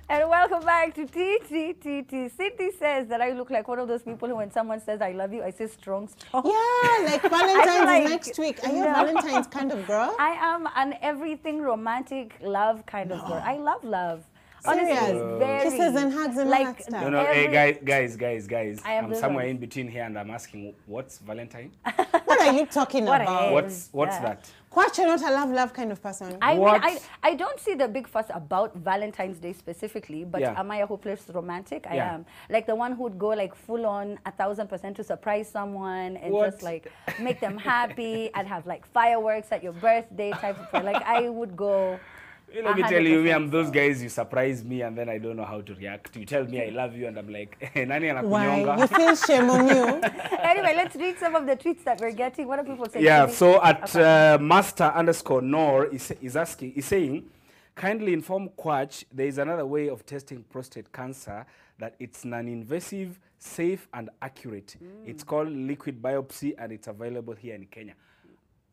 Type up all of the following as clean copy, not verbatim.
And welcome back to TTTT. Cindy says that I look like one of those people who, when someone says I love you, I say strong, strong. Yeah, like Valentine's is next week. Are you a Valentine's kind of girl? I am an everything romantic love kind of girl. I love love. Honestly, very kisses and hugs and like stuff. No, hey, guys. I'm somewhere in between here, and I'm asking, what's Valentine? What are you talking about? What's that? Quite, you're not a love kind of person. I don't see the big fuss about Valentine's Day specifically, but am I a hopeless romantic? I am. Like the one who'd go like full on 1,000% to surprise someone and just like make them happy and have like fireworks at your birthday type of thing. Like I would go. Let me tell you, I'm those guys, you surprise me and then I don't know how to react. You tell me I love you and I'm like, nani anakunyonga? You feel shame on you. Anyway, let's read some of the tweets that we're getting. What are people saying? Yeah, so at master_nor is saying, kindly inform Quach there is another way of testing prostate cancer that it's non-invasive, safe and accurate. It's called liquid biopsy and it's available here in Kenya.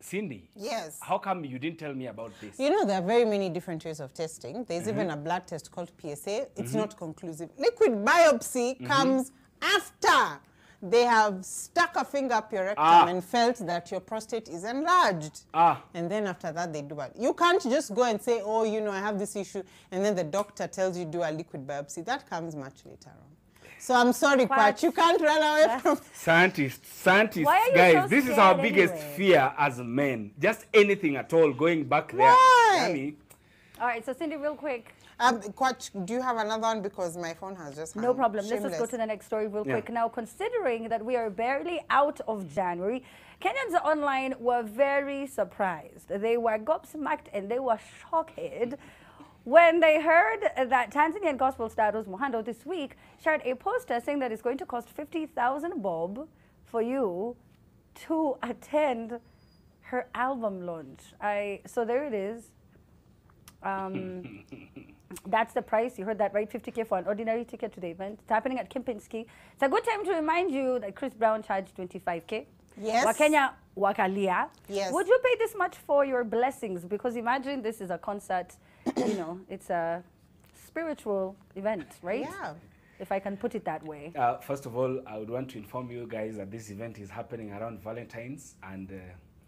Cindy, yes. How come you didn't tell me about this? You know, there are very many different ways of testing. There's even a blood test called PSA. It's not conclusive. Liquid biopsy comes after they have stuck a finger up your rectum and felt that your prostate is enlarged. And then after that, they do it. You can't just go and say, oh, you know, I have this issue, and then the doctor tells you do a liquid biopsy. That comes much later on. So I'm sorry, Quach, you can't run away from... Scientists, guys, this is our biggest fear as men. Just anything at all, going back there. Why? All right, so Cindy, real quick. Quach, do you have another one? Because my phone has just hung. No problem. Let's just go to the next story real quick. Now, considering that we are barely out of January, Kenyans online were very surprised. They were gobsmacked and they were shocked when they heard that Tanzanian gospel star Muhando this week shared a poster saying that it's going to cost 50,000 bob for you to attend her album launch. So there it is. That's the price. You heard that right? 50K for an ordinary ticket to the event. It's happening at Kempinski. It's a good time to remind you that Chris Brown charged 25K. Yes. Wakenya wakalia. Yes. Would you pay this much for your blessings? Because imagine this is a concert, you know, it's a spiritual event, right? Yeah. If I can put it that way. First of all, I would want to inform you guys that this event is happening around Valentine's, and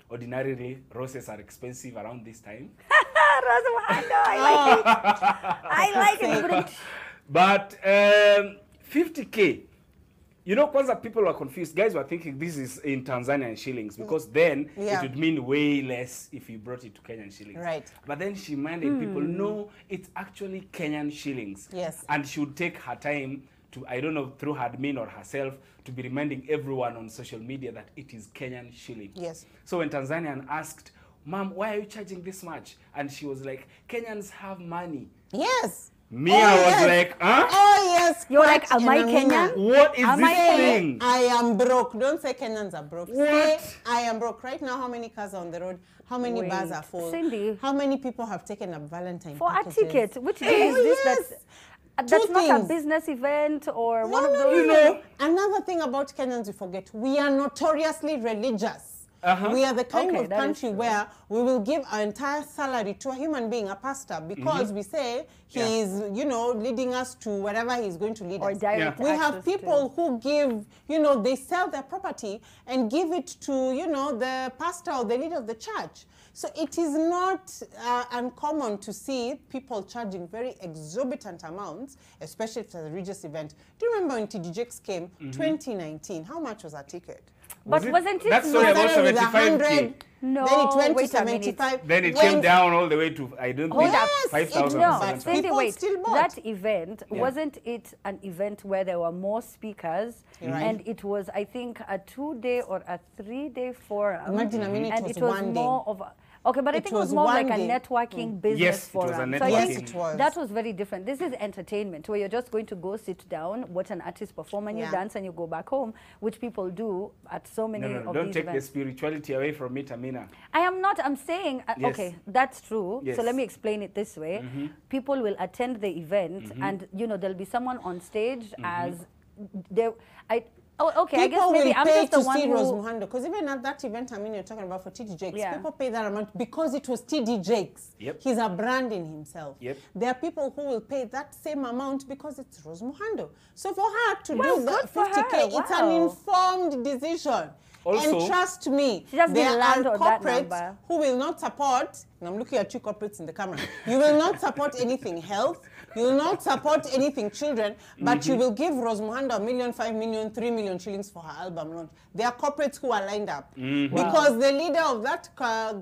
ordinarily roses are expensive around this time. Rose Muhando, I like it. I like it. But 50K. You know, kwanza people were confused. Guys were thinking this is in Tanzanian shillings because then it would mean way less if you brought it to Kenyan shillings. Right. But then she reminded people, no, it's actually Kenyan shillings. Yes. And she would take her time to, I don't know, through her admin or herself, to be reminding everyone on social media that it is Kenyan shilling. Yes. So when Tanzanian asked, Mom, why are you charging this much? And she was like, Kenyans have money. Yes. Me, I was like, huh? Oh, yes. You're like, am I Kenyan? What is this thing? I am broke. Don't say Kenyans are broke. What? Say, I am broke. Right now, how many cars are on the road? How many bars are full? Cindy. How many people have taken up Valentine for packages? a ticket? Which day is this? That's not a business event or one of those. No. Another thing about Kenyans we forget, we are notoriously religious. We are the kind of country where we will give our entire salary to a human being, a pastor, because we say he's, you know, leading us to wherever he's going to lead us. We have people who give, you know, they sell their property and give it to, you know, the pastor or the leader of the church. So it is not uncommon to see people charging very exorbitant amounts, especially for the religious event. Do you remember when TD Jakes came, 2019? How much was a ticket? But wasn't it? That's sorry, about 75K. No, then it went wait to 75. Then it came down all the way to, I don't think, 5,000. No, wait, still bought. that event, wasn't it an event where there were more speakers? And it was, I think, a 2-day or a 3-day forum. Imagine, I mean, it was one more day. of a... Okay, but I think it was more like a networking business forum. It was a networking. So yes, it was. That was very different. This is entertainment, where you're just going to go sit down, watch an artist perform, and you dance, and you go back home, which people do at so many of these events. Don't take the spirituality away from it, Amina. I am not. I'm saying, okay, that's true. Yes. So let me explain it this way. People will attend the event, and, you know, there'll be someone on stage as... Oh, okay. I guess People maybe will I'm pay just the to one see who... Rose Muhando, because even at that event, I mean, you're talking about for TD Jakes, Yeah. people pay that amount because it was TD Jakes. Yep. He's a brand in himself. Yep. There are people who will pay that same amount because it's Rose Muhando. So for her to Well, do that good for 50K, her. it's an Wow. informed decision. Also- and trust me, She just there didn't are land on that corporates number. who will not support, and I'm looking at you corporates in the camera, you will not support anything health, you will not support anything children, but you will give Rose Muhando 1 million, 5 million, 3 million shillings for her album launch. There are corporates who are lined up because the leader of that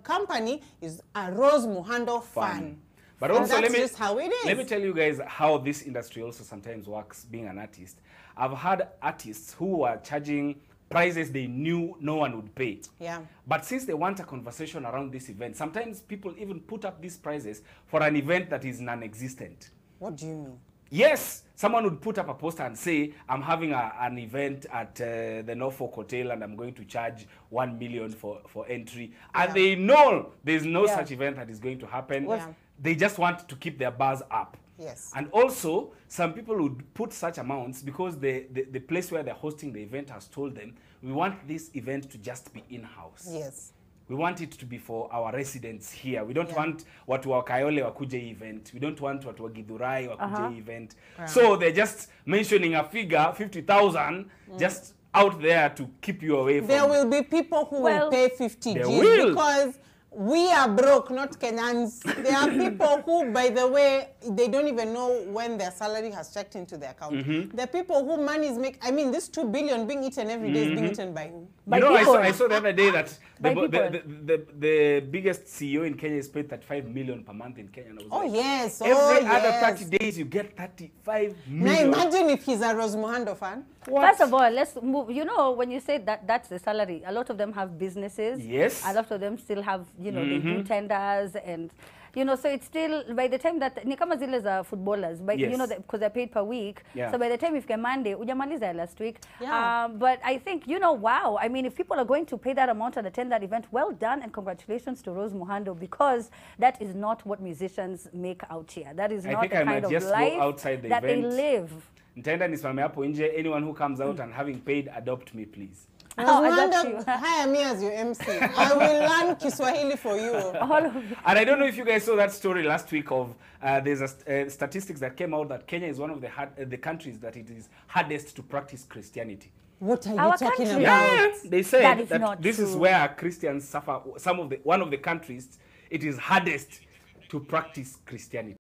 company is a Rose Muhando fan. But And also, that's just how it is. let me tell you guys how this industry also sometimes works being an artist. I've had artists who are charging prices they knew no one would pay. Yeah. But since they want a conversation around this event, sometimes people even put up these prices for an event that is non-existent. What do you mean? Yes, someone would put up a poster and say, I'm having an event at the Norfolk Hotel and I'm going to charge 1 million for entry. And they know there's no such event that is going to happen. Yeah. They just want to keep their buzz up. Yes. And also, some people would put such amounts because the place where they're hosting the event has told them, we want this event to just be in-house. Yes. We want it to be for our residents here. We don't want watu wa Kayole wakuje event. We don't want watu wa Githurai wakuje event. So they're just mentioning a figure, 50,000, just out there to keep you away from... There will be people who will pay 50 G's because we are broke, not Kenyans. There are people who, by the way, they don't even know when their salary has checked into their account. There are people who money is I mean, this 2 billion being eaten every day is being eaten by who? By you know, people. I saw the other day that By the biggest CEO in Kenya is paid 35 million per month in Kenya. And I was like, Yes. every other 30 days you get 35 Now million. imagine if he's a Rose Muhando fan. First of all, let's move. You know, when you say that that's the salary, a lot of them have businesses. Yes. A lot of them still have, you know, they do tenders and, you know, so it's still, by the time that, ni kama zile za footballers, but you know, because they're paid per week. Yeah. So by the time if you Monday, ujamaliza last week. Yeah. But I think, you know, wow. I mean, if people are going to pay that amount and attend that event, well done and congratulations to Rose Muhando, because that is not what musicians make out here. That is not the kind of life that they live. Nitaenda nisimame hapo nje. Anyone who comes out and having paid, adopt me, please. Rose Muhando, hire me as your MC. I will learn Kiswahili for you. And I don't know if you guys saw that story last week of there's a statistics that came out that Kenya is one of the countries that it is hardest to practice Christianity. What are you Our talking country. about? Yeah, they said that this is where Christians suffer. One of the countries, it is hardest to practice Christianity.